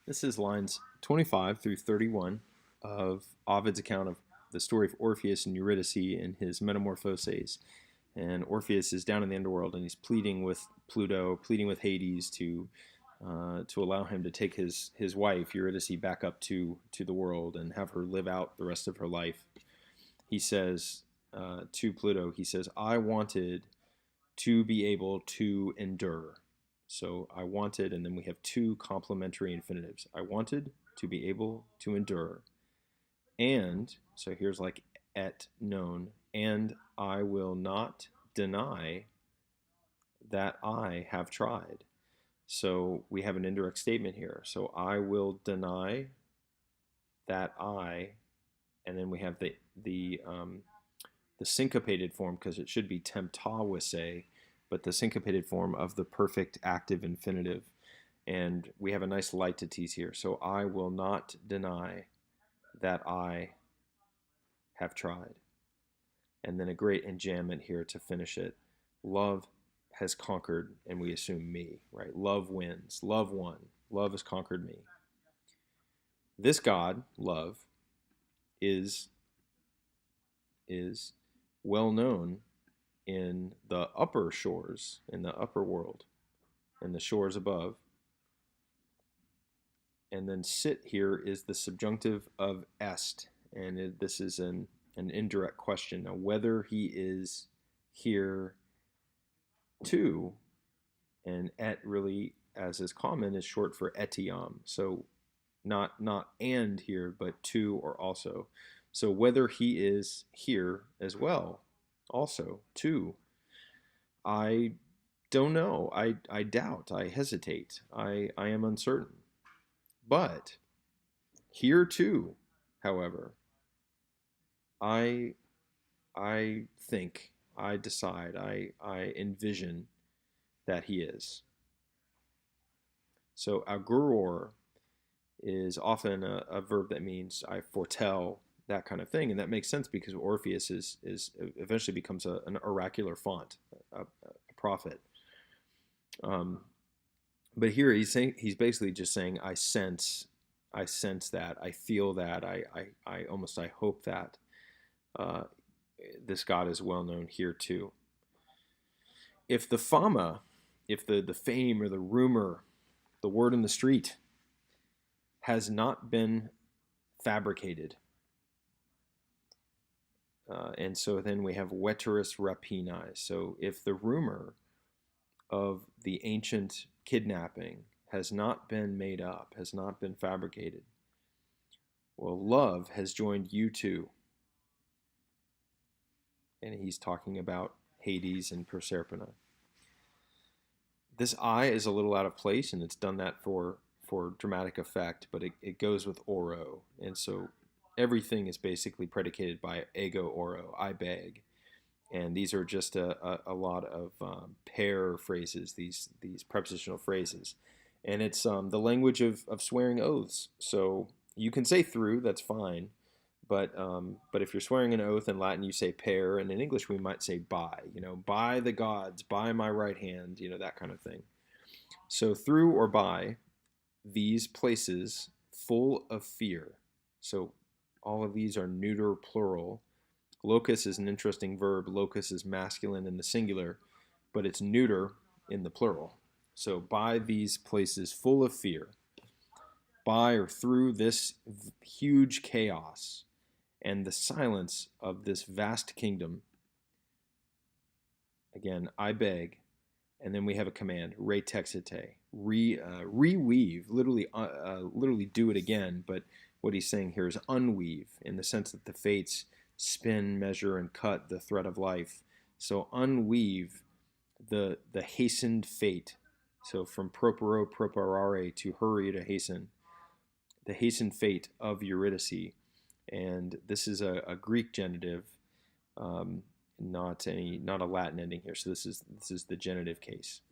This is lines 25 through 31 of Ovid's account of the story of Orpheus and Eurydice in his Metamorphoses. And Orpheus is down in the underworld, and he's pleading with Pluto, pleading with Hades to allow him to take his wife Eurydice back up to the world and have her live out the rest of her life. He says to Pluto, he says, "I wanted to be able to endure." So I wanted, and then we have two complementary infinitives. I wanted to be able to endure. And, so here's like et known, and I will not deny that I have tried. So we have an indirect statement here. So I will deny that I, and then we have the syncopated form, because it should be temptawisse, but the syncopated form of the perfect active infinitive. And we have a nice leitatis here. So I will not deny that I have tried. And then a great enjambment here to finish it. Love has conquered, and we assume me, right? Love wins. Love won. Love has conquered me. This God, love, is well known in the upper shores, in the upper world, and the shores above. And then sit here is the subjunctive of est, and this is an indirect question. Now, whether he is here too, and et really, as is common, is short for etiam. So not and here, but to or also. So whether he is here as well, also too, I don't know. I doubt. I hesitate. I am uncertain. But here too, however, I I think, I decide, I envision that he is. So aguror is often a verb that means I foretell, that kind of thing, and that makes sense because Orpheus is eventually becomes an oracular font, a prophet. Um, but here he's basically just saying I sense that, I feel that, I almost I hope that uh, this God is well known here too. If the fama, if the fame or the rumor, the word in the street has not been fabricated, and so then we have veteris rapinae. So if the rumor of the ancient kidnapping has not been made up, has not been fabricated, well, love has joined you too. And he's talking about Hades and Proserpina. This I is a little out of place, and it's done that for dramatic effect, but it goes with oro, and so everything is basically predicated by ego oro, I beg, and these are just a lot of pair phrases, these prepositional phrases, and it's the language of swearing oaths. So you can say through, that's fine, but if you're swearing an oath in Latin, you say per, and in English we might say by. By the gods, by my right hand, that kind of thing. So through or by these places full of fear. So all of these are neuter plural. Locus is an interesting verb. Locus is masculine in the singular, but it's neuter in the plural. So by these places full of fear, by or through this huge chaos and the silence of this vast kingdom, again, I beg, and then we have a command, retexite, reweave, literally do it again, but what he's saying here is unweave, in the sense that the fates spin, measure, and cut the thread of life. So unweave the hastened fate. So from propero, properare, to hurry, to hasten, the hastened fate of Eurydice. And this is a Greek genitive, not a Latin ending here. So this is the genitive case.